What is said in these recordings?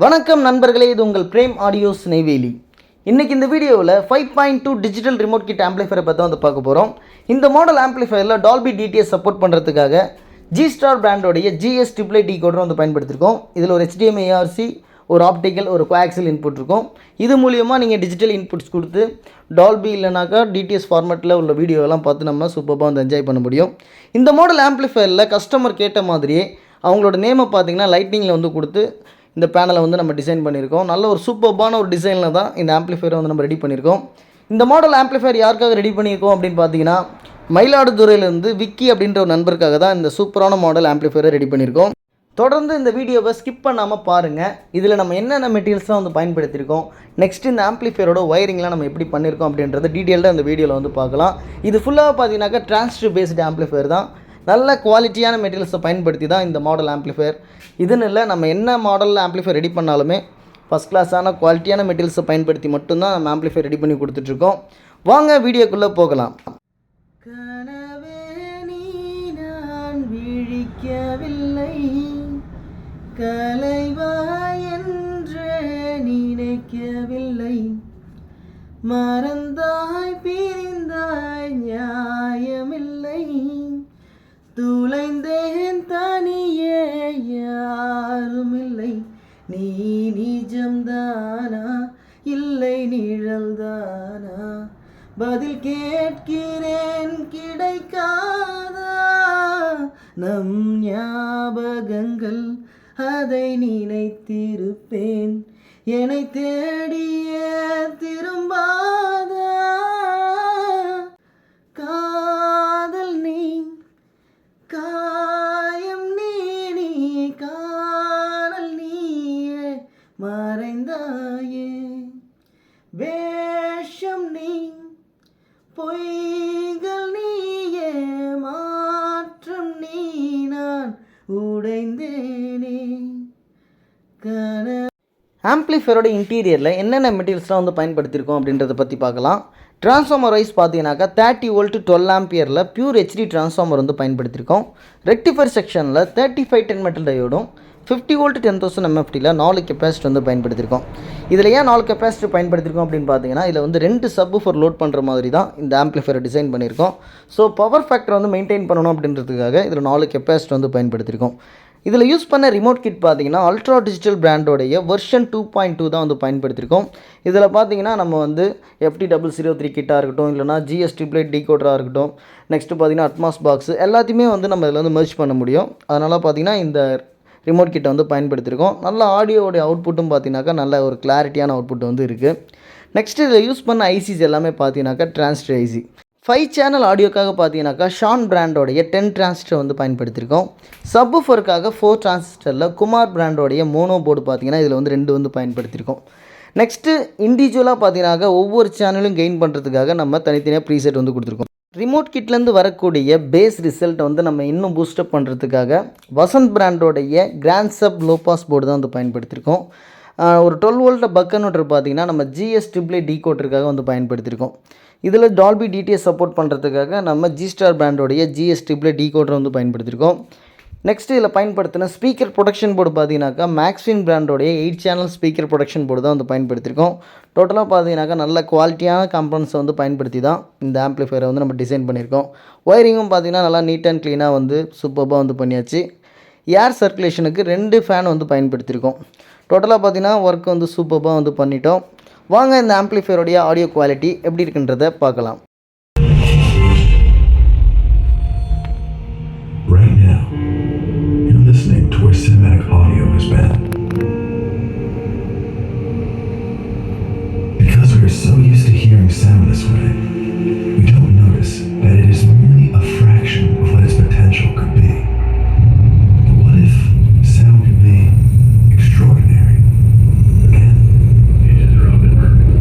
வணக்கம் நண்பர்களே, இது உங்கள் பிரேம் ஆடியோஸ் நெய்வேலி. இன்றைக்கி இந்த வீடியோவில் 5.2 டிஜிட்டல் ரிமோட் கிட் ஆம்பிளிஃபையரை பற்றி வந்து பார்க்க போகிறோம். இந்த மாடல் ஆம்பிளிஃபையரில் டால்பி டிடிஎஸ் சப்போர்ட் பண்ணுறதுக்காக ஜி-ஸ்டார் பிராண்டோடைய GS AAA டிகோடர் வந்து பயன்படுத்தியிருக்கோம். இதில் ஒரு HDMI ARC, ஒரு ஆப்டிக்கல், ஒரு கோஆக்சியல் இன்புட் இருக்கும். இது மூலியமாக நீங்கள் டிஜிட்டல் இன்புட்ஸ் கொடுத்து டால்பி இல்லைனாக்கா டிடிஎஸ் ஃபார்மேட்டில் உள்ள வீடியோலாம் பார்த்து நம்ம சூப்பராக வந்து என்ஜாய் பண்ண முடியும். இந்த மாடல் ஆம்பிளிஃபையரில் கஸ்டமர் கேட்ட மாதிரியே அவங்களோட நேமை பார்த்தீங்கன்னா லைட்னிங்கில் வந்து கொடுத்து இந்த பேனலை வந்து நம்ம டிசைன் பண்ணியிருக்கோம். நல்ல ஒரு சூப்பர்பான ஒரு டிசைனில் தான் இந்த ஆம்பிளிஃபையரை வந்து நம்ம ரெடி பண்ணியிருக்கோம். இந்த மாடல் ஆம்பிளிஃபையர் யாருக்காக ரெடி பண்ணியிருக்கோம் அப்படின்னு பார்த்தீங்கன்னா, மயிலாடுதுறையிலேருந்து விக்கி அப்படின்ற ஒரு நண்பருக்காக தான் இந்த சூப்பரான மாடல் ஆம்பிளிஃபையரை ரெடி பண்ணியிருக்கோம். தொடர்ந்து இந்த வீடியோவை ஸ்கிப் பண்ணாமல் பாருங்கள். இதில் நம்ம என்னென்ன மெட்டீரியல்ஸ்லாம் வந்து பயன்படுத்தியிருக்கோம், நெக்ஸ்ட் இந்த ஆம்பிளிஃபையரோட ஒயரிங்லாம் நம்ம எப்படி பண்ணியிருக்கோம் அப்படின்றத டீட்டெயில்டாக இந்த வீடியோவில் வந்து பார்க்கலாம். இது ஃபுல்லாக பார்த்தீங்கன்னாக்கா டிரான்சிஸ்டர் பேஸ்டு ஆம்பிளிஃபையர் தான். நல்ல குவாலிட்டியான மெட்டீரியல்ஸை பயன்படுத்தி தான் இந்த மாடல் ஆம்பிளிஃபையர். இதுன்னு இல்லை, நம்ம என்ன மாடலில் ஆம்பிளிஃபையர் ரெடி பண்ணாலுமே ஃபஸ்ட் கிளாஸான குவாலிட்டியான மெட்டீரியல்ஸை பயன்படுத்தி மட்டும்தான் நம்ம ஆம்பிளிஃபையர் ரெடி பண்ணி கொடுத்துட்ருக்கோம். வாங்க வீடியோக்குள்ளே போகலாம். கனவே நீ நான் விழிக்கவில்லை, கலைவாய் என்று நினைக்கவில்லை, மறந்தாய் பிரிந்தாய் நியாயமில்லை, துளைந்தேன் தனியே யாருமில்லை, நீ நிஜம்தானா இல்லை நிழல்தானா, பதில் கேட்கிறேன் கிடைக்காதா, நம் ஞாபகங்கள் அதை நினைத்திருப்பேன், என்னை தேடியே திரும்பாதா, காதல் நீ காயம் நீ காணல் நீயே மறைந்தாயே, வேஷம் நீ பொய்கள் நீயே மாற்றம் நீ நான் உடைந்தேனே. ஆம்பிளிஃபையரோட இன்டீரியரில் என்னென்ன மெட்டீரியல்ஸ்லாம் வந்து பயன்படுத்தியிருக்கோம் அப்படின்றத பற்றி பார்க்கலாம். ட்ரான்ஸ்ஃபார்மர் வைஸ் பார்த்தீங்கன்னாக்கா 30 வோல்ட் 12 ஆம்பியரில் பியூர் HD ட்ரான்ஸ்ஃபார்மர் வந்து பயன்படுத்தியிருக்கோம். ரெக்டிஃபையர் செக்ஷனில் 3510 மெட்டல் டயோடும் 50 வோல்ட் 10,000 MFTயில் 4 கெப்பாசிட்டி வந்து பயன்படுத்தியிருக்கோம். இதில் ஏன் 4 கெப்பாசிட்டி பயன்படுத்தியிருக்கோம் அப்படின்னு பார்த்தீங்கன்னா, இதில் வந்து 2 சப்வூஃபர் லோட் பண்ணுற மாதிரி தான் இந்த ஆம்பிளிஃபையரை டிசைன் பண்ணியிருக்கோம். ஸோ பவர் ஃபேக்டர் வந்து மெயின்டைன் பண்ணணும் அப்படின்றதுக்காக இதில் 4 கெப்பாசிட்டி வந்து பயன்படுத்தியிருக்கோம். இதில் யூஸ் பண்ண ரிமோட் கிட் பார்த்தீங்கன்னா அல்ட்ரா டிஜிட்டல் பிராண்டோடைய வெர்ஷன் 2.2 தான் வந்து பயன்படுத்தியிருக்கோம். இதில் பார்த்தீங்கன்னா நம்ம வந்து FT003 கிட்டாக இருக்கட்டும், இல்லைனா GS AAA டிகோடராக இருக்கட்டும், நெக்ஸ்ட்டு பார்த்தீங்கன்னா அட்மாஸ் பாக்ஸ் எல்லாத்தையுமே வந்து நம்ம இதில் வந்து மெர்ஜ் பண்ண முடியும். அதனால் பார்த்தீங்கன்னா இந்த ரிமோட் கிட்டை வந்து பயன்படுத்தியிருக்கோம். நல்ல ஆடியோடைய அவுட்புட்டும் பார்த்தீங்கன்னாக்கா நல்ல ஒரு கிளாரிட்டியான அவுட்புட் வந்து இருக்குது. நெக்ஸ்ட்டு இதில் யூஸ் பண்ண ஐசிஸ் எல்லாமே பார்த்தீங்கன்னாக்கா டிரான்சிஸ்டர் ஐசி. 5 சேனல் ஆடியோக்காக பார்த்தீங்கன்னாக்கா ஷான் பிராண்டோடைய 10 டிரான்சிஸ்டர் வந்து பயன்படுத்தியிருக்கோம். சப்வூஃபருக்காக 4 டிரான்சிஸ்டரில் குமார் பிராண்டோடைய மோனோ போர்டு பார்த்தீங்கன்னா இதில் வந்து 2 வந்து பயன்படுத்தியிருக்கோம். நெக்ஸ்ட்டு இண்டிவிஜுவலாக பார்த்தீங்கன்னாக்கா ஒவ்வொரு சேனலும் கெயின் பண்ணுறதுக்காக நம்ம தனித்தனியாக ப்ரீசெட் வந்து கொடுத்துருக்கோம். ரிமோட் கிட்லேருந்து வரக்கூடிய பேஸ் ரிசல்ட்டை வந்து நம்ம இன்னும் பூஸ்டப் பண்ணுறதுக்காக வசந்த் பிராண்டோடைய grand sub low pass board தான் வந்து பயன்படுத்தியிருக்கோம். ஒரு 12 வோல்ட் பக் கன்வெர்ட்டர் பார்த்தீங்கன்னா நம்ம GS AAA டிகோடருக்காக வந்து பயன்படுத்தியிருக்கோம். இதில் டால்பி டிடிஎஸ் சப்போர்ட் பண்ணுறதுக்காக நம்ம ஜி-ஸ்டார் பிராண்டோடைய GS AAA டிகோடர் வந்து பயன்படுத்தியிருக்கோம். நெக்ஸ்ட்டு இதில் பயன்படுத்தின ஸ்பீக்கர் ப்ரொடக்ஷன் போர்டு பார்த்தீங்கன்னாக்கா மேக்ஸ்வின் பிராண்டோடைய 8 சேனல் ஸ்பீக்கர் ப்ரொடக்ஷன் போர்டு தான் வந்து பயன்படுத்தியிருக்கோம். டோட்டலாக பார்த்தீங்கன்னாக்கா நல்ல குவாலிட்டியான கம்பனன்ட்ஸை வந்து பயன்படுத்தி தான் இந்த ஆம்பிளிஃபையரை வந்து நம்ம டிசைன் பண்ணியிருக்கோம். ஒயரிங்கும் பார்த்தீங்கன்னா நல்லா நீட் அண்ட் க்ளீனாக வந்து சூப்பராக வந்து பண்ணியாச்சு. ஏர் சர்க்குலேஷனுக்கு 2 ஃபேன் வந்து பயன்படுத்தியிருக்கோம். டோட்டலாக பார்த்தீங்கன்னா ஒர்க் வந்து சூப்பராக வந்து பண்ணிட்டோம். வாங்க இந்த ஆம்பிளிஃபையருடைய ஆடியோ குவாலிட்டி எப்படி இருக்குன்றதை பார்க்கலாம். Right now, you're listening to where cinematic audio has been. Because we are so used to hearing sound this way, we don't notice that it is merely a fraction of what its potential could be. But what if sound could be extraordinary? Again, it is Robin Murphy.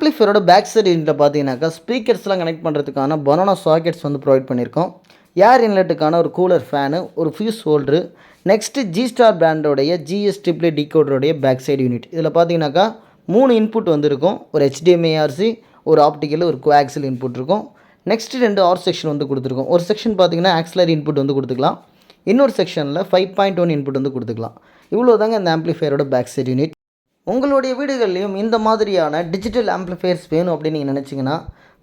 ஆம்ப்ளிஃபையரோட back side யூனிட்டில் பார்த்தீங்கன்னாக்கா ஸ்பீக்கர்ஸ்லாம் connect பண்ணுறதுக்கான banana sockets வந்து provide பண்ணியிருக்கோம். Air இன்லெட்டுக்கான ஒரு cooler fan, ஒரு ஃபியூஸ் ஹோல்டரு, நெக்ஸ்ட்டு ஜி-ஸ்டார் பிராண்டோடைய ஜிஎஸ் ட்ரிபிள் டிகோடருடைய பேக் சைடு யூனிட். இதில் பார்த்தீங்கன்னாக்கா 3 இன்புட் வந்துருக்கும். ஒரு HDMI-RC, ஒரு ஆப்டிக்கல், ஒரு கோஆக்சியல் இன்புட் இருக்கும். நெக்ஸ்ட்டு 2 ஆர் செக்ஷன் வந்து கொடுத்துருக்கோம். ஒரு செக்ஷன் பார்த்தீங்கன்னா ஆக்சிலரி இன்புட் வந்து கொடுத்துக்கலாம். இன்னொரு செக்ஷனில் 5.1 இன்புட் வந்து கொடுத்துக்கலாம். இவ்வளோ தாங்க இந்த ஆம்ப்ளிஃபையரோட பேக் சைடு யூனிட். உங்களுடைய வீடுகள்லையும் இந்த மாதிரியான டிஜிட்டல் ஆம்ப்ளிஃபையர்ஸ் வேணும் அப்படின்னு நீங்கள் நினச்சிங்கன்னா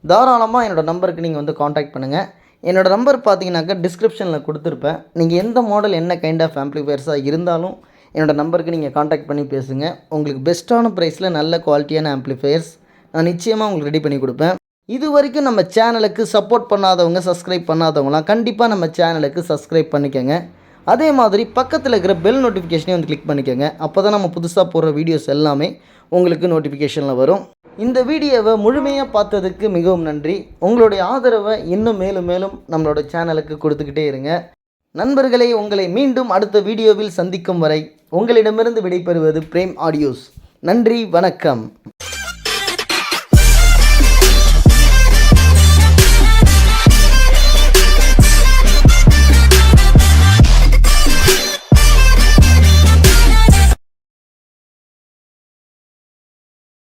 தாராளமாக என்னோடய நம்பருக்கு நீங்கள் வந்து காண்டாக்ட் பண்ணுங்கள். என்னோடய நம்பர் பார்த்தீங்கன்னாக்கா டிஸ்கிரிப்ஷனில் கொடுத்துருப்பேன். நீங்கள் எந்த மாடல் என்ன கைண்ட் ஆஃப் ஆம்ப்ளிஃபையர்ஸாக இருந்தாலும் என்னோடய நம்பருக்கு நீங்கள் காண்டாக்ட் பண்ணி பேசுங்க. உங்களுக்கு பெஸ்ட்டான ப்ரைஸில் நல்ல குவாலிட்டியான ஆம்ப்ளிஃபையர்ஸ் நான் நிச்சயமாக உங்களுக்கு ரெடி பண்ணி கொடுப்பேன். இது வரைக்கும் நம்ம சேனலுக்கு சப்போர்ட் பண்ணாதவங்க, சப்ஸ்கிரைப் பண்ணாதவங்களாம் கண்டிப்பாக நம்ம சேனலுக்கு சப்ஸ்கிரைப் பண்ணிக்கோங்க. அதே மாதிரி பக்கத்தில் இருக்கிற பெல் நோட்டிஃபிகேஷனையும் வந்து கிளிக் பண்ணிக்கோங்க. அப்போ தான் நம்ம புதுசாக போடுற வீடியோஸ் எல்லாமே உங்களுக்கு நோட்டிஃபிகேஷனில் வரும். இந்த வீடியோவை முழுமையாக பார்த்ததுக்கு மிகவும் நன்றி. உங்களுடைய ஆதரவை இன்னும் மேலும் மேலும் நம்மளோட சேனலுக்கு கொடுத்துக்கிட்டே இருங்க. நண்பர்களே, உங்களை மீண்டும் அடுத்த வீடியோவில் சந்திக்கும் வரை உங்களிடமிருந்து விடைபெறுவது பிரேம் ஆடியோஸ். நன்றி, வணக்கம்.